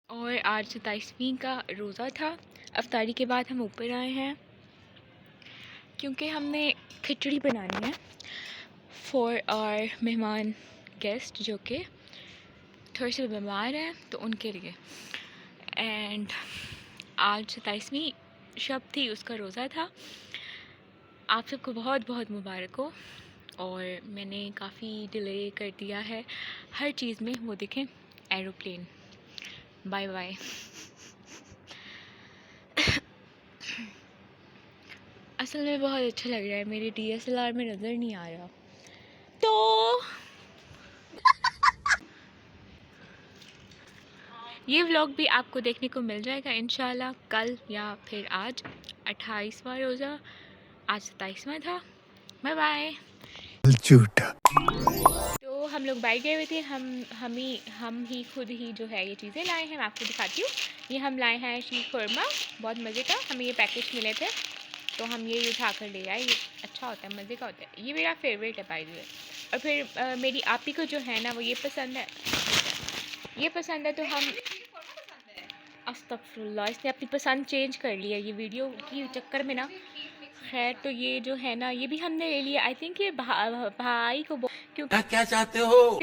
और आज 27वीं का रोज़ा था। अफ्तारी के बाद हम ऊपर आए हैं क्योंकि हमने खिचड़ी बनानी है फॉर आवर मेहमान गेस्ट जो कि थोड़े से बीमार हैं, तो उनके लिए। एंड आज 27वीं शब थी, उसका रोज़ा था। आप सबको बहुत बहुत मुबारक हो। और मैंने काफ़ी डिले कर दिया है हर चीज़ में। वो देखें एरोप्लेन, बाय बाय। असल में बहुत अच्छा लग रहा है, मेरी DSLR में नज़र नहीं आ रहा। तो ये व्लॉग भी आपको देखने को मिल जाएगा इंशाल्लाह कल या फिर आज। 28वां रोज़ा, आज 27वां था। Bye bye. झूठा। तो हम लोग बाइक गए हुए थे। हम ही खुद ही जो है ये चीज़ें लाए हैं। मैं आपको दिखाती हूँ। ये हम लाए हैं शीख खुरमा, बहुत मज़े का। हमें ये पैकेज मिले थे तो हम ये उठा कर ले आए। ये अच्छा होता है, मज़े का होता है। ये मेरा फेवरेट है बाय द वे। और फिर मेरी आपी को जो है ना वो ये पसंद है, तो हम अस्तगफुरुल्लाह, इसने अपनी पसंद चेंज कर लिया ये वीडियो की चक्कर में ना। खैर, तो ये जो है ना ये भी हमने ले लिया। आई थिंक ये भाई को क्योंकि क्या चाहते हो?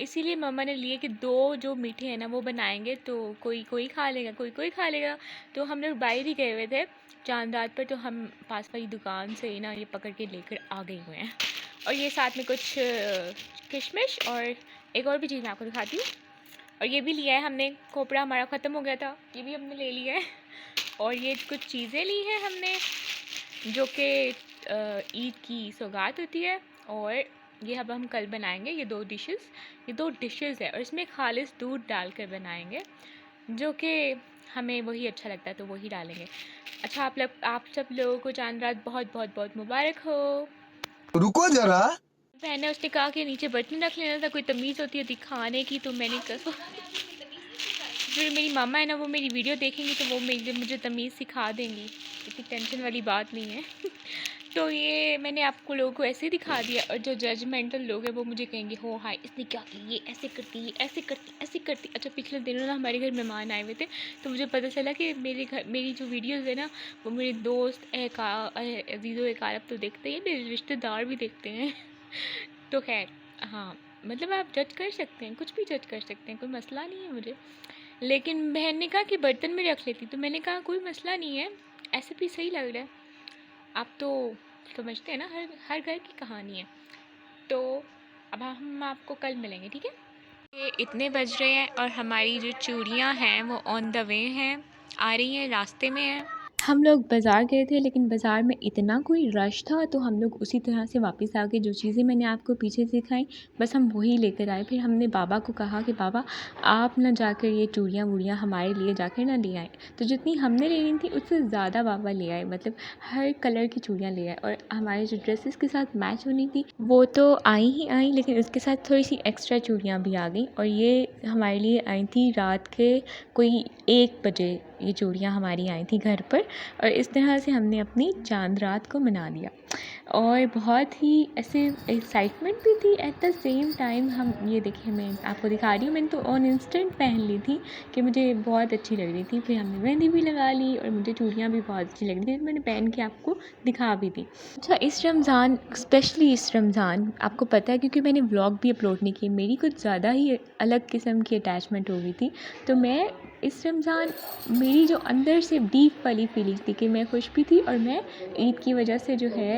इसीलिए मम्मा ने लिए कि दो जो मीठे हैं ना वो बनाएंगे तो कोई कोई खा लेगा, कोई कोई खा लेगा। तो हम लोग बाहर ही गए हुए थे चांद रात पर, तो हम पास वाली दुकान से ही ना ये पकड़ के लेकर आ गए हुए हैं। और ये साथ में कुछ किशमिश और एक और भी चीज़ मैं आपको दिखाती हूँ। और ये भी लिया है हमने, खोपड़ा हमारा ख़त्म हो गया था, ये भी हमने ले लिया है। और ये कुछ चीज़ें ली हैं हमने जो कि ईद की सौगात होती है। और ये अब हम कल बनाएंगे ये दो डिशेस है। और इसमें खालिस दूध डालकर बनाएंगे जो कि हमें वही अच्छा लगता है, तो वही डालेंगे। अच्छा, आप सब लोगों को चांद रात बहुत बहुत बहुत मुबारक हो। रुको जरा। मैंने उसने कहा कि नीचे बर्तन रख लेना था, कोई तमीज़ होती है दिखाने की, तो मैंने कहा जो मेरी मामा है ना वो मेरी वीडियो देखेंगी तो वो मुझे तमीज़ सिखा देंगी। इतनी टेंशन वाली बात नहीं है। तो ये मैंने आपको लोगों को ऐसे ही दिखा दिया। और जो जजमेंटल लोग हैं वो मुझे कहेंगे हो हाय इसने क्या की, ये ऐसे करती, ये ऐसे करती, ऐसे करती। अच्छा, पिछले दिनों ना हमारे घर मेहमान आए हुए थे, तो मुझे पता चला कि मेरी जो वीडियोज़ है ना वो मेरे दोस्त अजीज़ो एकारब तो देखते हैं, मेरे रिश्तेदार भी देखते हैं। तो खैर, हाँ, मतलब आप जज कर सकते हैं, कुछ भी जज कर सकते हैं, कोई मसला नहीं है मुझे। लेकिन बहन ने कहा कि बर्तन में रख लेती, तो मैंने कहा कोई मसला नहीं है, ऐसे भी सही लग रहा है। आप तो समझते हैं ना, हर घर की कहानी है। तो अब हम आपको कल मिलेंगे, ठीक है। ये इतने बज रहे हैं और हमारी जो चूड़ियाँ हैं वो ऑन द वे हैं, आ रही हैं, रास्ते में हैं। हम लोग बाज़ार गए थे लेकिन बाज़ार में इतना कोई रश था तो हम लोग उसी तरह से वापस आ गए। जो चीज़ें मैंने आपको पीछे से दिखाई बस हम वही लेकर आए। फिर हमने बाबा को कहा कि बाबा आप ना जाकर ये चूड़ियाँ वूड़ियाँ हमारे लिए जाकर ना ले आए। तो जितनी हमने लेनी थी उससे ज़्यादा बाबा ले आए, मतलब हर कलर की चूड़ियाँ ले आए। और हमारे जो ड्रेसेस के साथ मैच होनी थी वो तो आई ही आई, लेकिन उसके साथ थोड़ी सी एक्स्ट्रा चूड़ियाँ भी आ गई। और ये हमारे लिए आई थी रात के कोई 1 बजे, ये चूड़ियाँ हमारी आई थी घर पर। और इस तरह से हमने अपनी चांद रात को मना लिया। और बहुत ही ऐसे एक्साइटमेंट भी थी एट द सेम टाइम। हम ये देखिए, मैं आपको दिखा रही हूँ, मैंने तो ऑन इंस्टेंट पहन ली थी कि मुझे बहुत अच्छी लग रही थी। फिर हमने मेहंदी भी लगा ली और मुझे चूड़ियाँ भी बहुत अच्छी लग रही थी, तो मैंने पहन के आपको दिखा भी दी। अच्छा, इस रमज़ान, स्पेशली इस रमज़ान, आपको पता है क्योंकि मैंने व्लॉग भी अपलोड नहीं किए, मेरी कुछ ज़्यादा ही अलग किस्म की अटैचमेंट हो गई थी। तो मैं इस रमज़ान, मेरी जो अंदर से डीप वाली फीलिंग थी कि मैं खुश भी थी और मैं ईद की वजह से जो है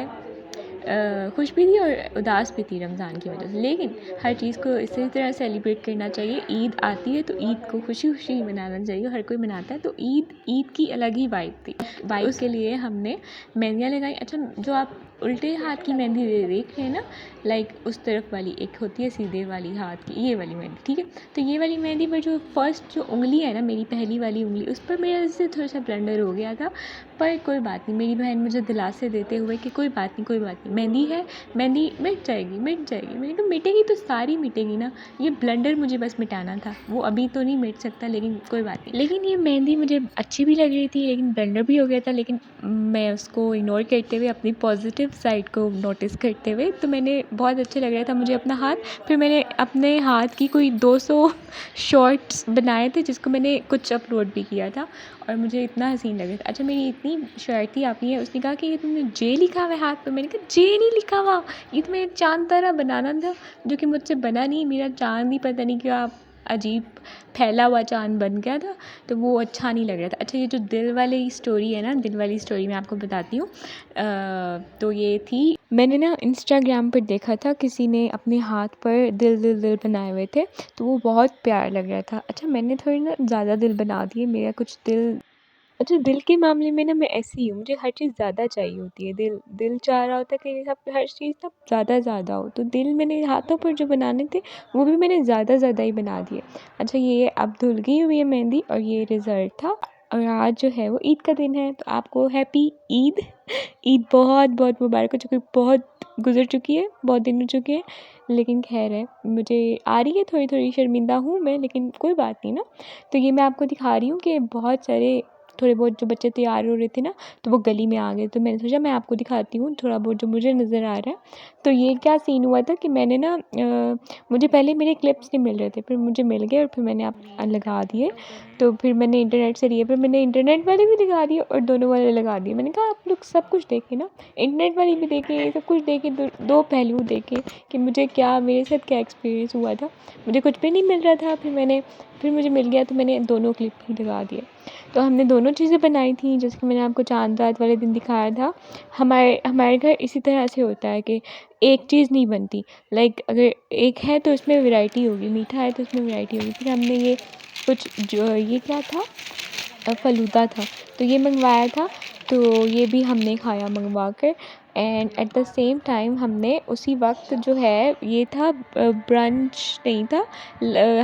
खुश भी थी और उदास भी थी रमज़ान की वजह से। लेकिन हर चीज़ को इसी तरह सेलिब्रेट करना चाहिए। ईद आती है तो ईद को खुशी खुशी ही मनाना चाहिए, हर कोई मनाता है। तो ईद की अलग ही वाइब थी। वाइब उसके लिए हमने मेहंदियाँ लगाई। अच्छा, जो आप उल्टे हाथ की मेहंदी देख रहे हैं ना, लाइक उस तरफ वाली एक होती है सीधे वाली हाथ की, ये वाली मेहंदी, ठीक है। तो ये वाली मेहंदी पर जो फर्स्ट जो उंगली है ना, मेरी पहली वाली उंगली, उस पर मेरा से थोड़ा सा ब्लंडर हो गया था। पर कोई बात नहीं, मेरी बहन मुझे दिलासे देते हुए कि कोई बात नहीं, कोई बात नहीं, मेहंदी है, मेहंदी मिट जाएगी, मिट जाएगी। मैंने कहा मिटेगी तो सारी मिटेगी ना, ये ब्लंडर मुझे बस मिटाना था, वो अभी तो नहीं मिट सकता, लेकिन कोई बात नहीं। लेकिन ये मेहंदी मुझे अच्छी भी लग रही थी, लेकिन ब्लंडर भी हो गया था। लेकिन मैं उसको इग्नोर करते हुए अपनी पॉजिटिव क्लिप साइड को नोटिस करते हुए। तो मैंने बहुत अच्छा लग रहा था मुझे अपना हाथ। फिर मैंने अपने हाथ की कोई 200 शॉर्ट्स बनाए थे जिसको मैंने कुछ अपलोड भी किया था और मुझे इतना हसीन लग रहा था। अच्छा मेरी इतनी शरारती आपी है, उसने कहा कि ये तुमने जे लिखा हुआ है हाथ पे। मैंने कहा जे नहीं लिखा हुआ, ये तो मैंने चाँद तारा बनाना था जो कि मुझसे बना नहीं। मेरा चाँद ही पता नहीं क्यों आप अजीब फैला हुआ चाँद बन गया था, तो वो अच्छा नहीं लग रहा था। अच्छा ये जो दिल वाली स्टोरी है ना, दिल वाली स्टोरी मैं आपको बताती हूँ। तो ये थी, मैंने ना इंस्टाग्राम पर देखा था किसी ने अपने हाथ पर दिल दिल दिल बनाए हुए थे, तो वो बहुत प्यारा लग रहा था। अच्छा मैंने थोड़ी ना ज़्यादा दिल बना दिए, मेरा कुछ दिल, अच्छा दिल के मामले में ना मैं ऐसी ही हूँ, मुझे हर चीज़ ज़्यादा चाहिए होती है। दिल दिल चाह रहा होता है कि सब हर चीज़ ना ज़्यादा हो, तो दिल मैंने हाथों पर जो बनाने थे वो भी मैंने ज़्यादा ही बना दिए। अच्छा ये अब धुल गई हुई है मेहंदी और ये रिज़ल्ट था। और आज जो है वो ईद का दिन है, तो आपको हैप्पी ईद। ईद बहुत बहुत मुबारक हो, चूँकि बहुत गुजर चुकी है, बहुत दिन हो चुके हैं, लेकिन खैर है, मुझे आ रही है थोड़ी शर्मिंदा हूँ मैं, लेकिन कोई बात नहीं ना। तो ये मैं आपको दिखा रही हूँ कि बहुत सारे थोड़े बहुत जो बच्चे तैयार हो रहे थे ना, तो वो गली में आ गए, तो मैंने सोचा मैं आपको दिखाती हूँ थोड़ा बहुत जो मुझे नज़र आ रहा है। तो ये क्या सीन हुआ था कि मैंने ना मुझे पहले मेरे क्लिप्स नहीं मिल रहे थे, फिर मुझे मिल गए और फिर मैंने आप लगा दिए। तो फिर मैंने इंटरनेट से लिए, फिर मैंने इंटरनेट वाले भी लगा दिए और दोनों वाले लगा दिए। मैंने कहा आप लोग सब कुछ देखें ना, इंटरनेट वाली भी देखें, सब कुछ देखें, दो पहलू देखें कि मुझे क्या, मेरे साथ क्या एक्सपीरियंस हुआ था। मुझे कुछ भी नहीं मिल रहा था, फिर मुझे मिल गया, तो मैंने दोनों क्लिप ही लगा दिए। तो हमने दोनों चीज़ें बनाई थी, जैसे कि मैंने आपको चाँद रात वाले दिन दिखाया था। हमारे घर इसी तरह से होता है कि एक चीज़ नहीं बनती, लाइक अगर एक है तो उसमें वैरायटी होगी, मीठा है तो उसमें वैरायटी होगी। फिर हमने ये कुछ जो ये क्या था, फ़लूदा था, तो ये मंगवाया था, तो ये भी हमने खाया मंगवा कर। And at the same time हमने उसी वक्त जो है ये था ब्रंच नहीं था,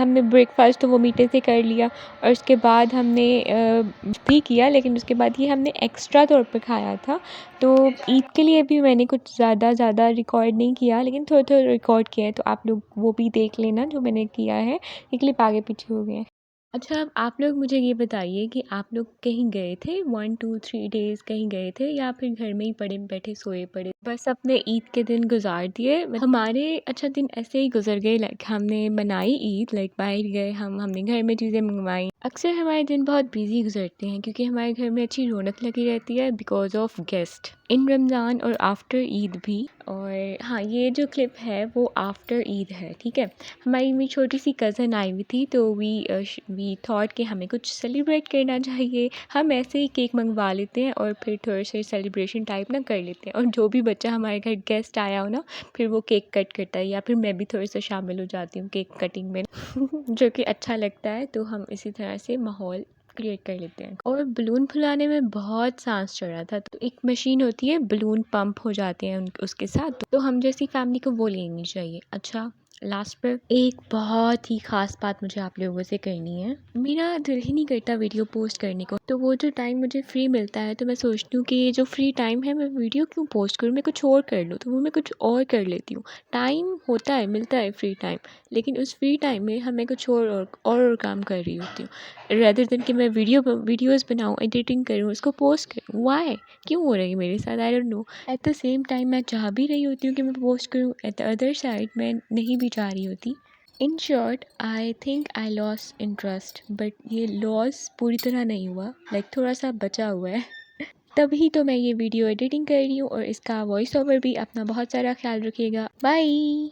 हमने ब्रेकफास्ट तो वो मीठे से कर लिया और उसके बाद हमने भी किया, लेकिन उसके बाद ये हमने एक्स्ट्रा तौर पे खाया था। तो ईद के लिए भी मैंने कुछ ज़्यादा रिकॉर्ड नहीं किया, लेकिन थोड़ा रिकॉर्ड किया है, तो आप लोग वो भी देख लेना जो मैंने किया है। ये क्लिप आगे पीछे हो गए हैं। अच्छा अब आप लोग मुझे ये बताइए कि आप लोग कहीं गए थे 1-2-3 डेज़ कहीं गए थे या फिर घर में ही पड़े बैठे सोए पड़े, बस अपने ईद के दिन गुजार दिए? हमारे अच्छा दिन ऐसे ही गुजर गए, लाइक हमने मनाई ईद, लाइक बाहर गए, हमने घर में चीज़ें मंगवाई। अक्सर हमारे दिन बहुत बिजी गुजरते हैं क्योंकि हमारे घर में अच्छी रौनक लगी रहती है बिकॉज ऑफ गेस्ट इन रमज़ान और आफ्टर ईद भी। और हाँ ये जो क्लिप है वो आफ्टर ईद है, ठीक है। हमारी मेरी छोटी सी कज़न आई हुई थी, तो वी थॉट कि हमें कुछ सेलिब्रेट करना चाहिए। हम ऐसे ही केक मंगवा लेते हैं और फिर थोड़े से सेलिब्रेशन टाइप ना कर लेते हैं, और जो भी बच्चा हमारे घर गेस्ट आया हो ना, फिर वो केक कट करता है या फिर मैं भी थोड़ी सा शामिल हो जाती हूँ केक कटिंग में जो कि अच्छा लगता है। तो हम इसी तरह से माहौल क्रिएट कर लेते हैं। और बलून फुलाने में बहुत सांस चढ़ा था, तो एक मशीन होती है, बलून पंप हो जाते हैं उसके साथ, तो हम जैसी फैमिली को वो लेनी चाहिए। अच्छा लास्ट पर एक बहुत ही ख़ास बात मुझे आप लोगों से करनी है। मेरा दिल ही नहीं करता वीडियो पोस्ट करने को, तो वो जो टाइम मुझे फ्री मिलता है तो मैं सोचती हूँ कि ये जो फ्री टाइम है मैं वीडियो क्यों पोस्ट करूँ, मैं कुछ और कर लूँ, तो वो मैं कुछ और कर लेती हूँ। टाइम होता है, मिलता है फ्री टाइम, लेकिन उस फ्री टाइम में मैं कुछ और काम कर रही होती हूँ, रेदर देन कि मैं वीडियोज़ बनाऊँ, एडिटिंग करूँ, उसको पोस्ट करूँ। वाई क्यों हो रही है मेरे साथ, I don't know. At the same time मैं चाह भी रही होती हूँ कि मैं पोस्ट करूँ, एट द अदर साइड मैं नहीं भी चाह रही होती। In short I think I loss interest, but ये लॉस पूरी तरह नहीं हुआ, लाइक थोड़ा सा बचा हुआ है तभी तो मैं ये वीडियो एडिटिंग कर रही हूँ और इसका वॉइस ओवर भी। अपना बहुत सारा ख्याल रखिएगा, बाय।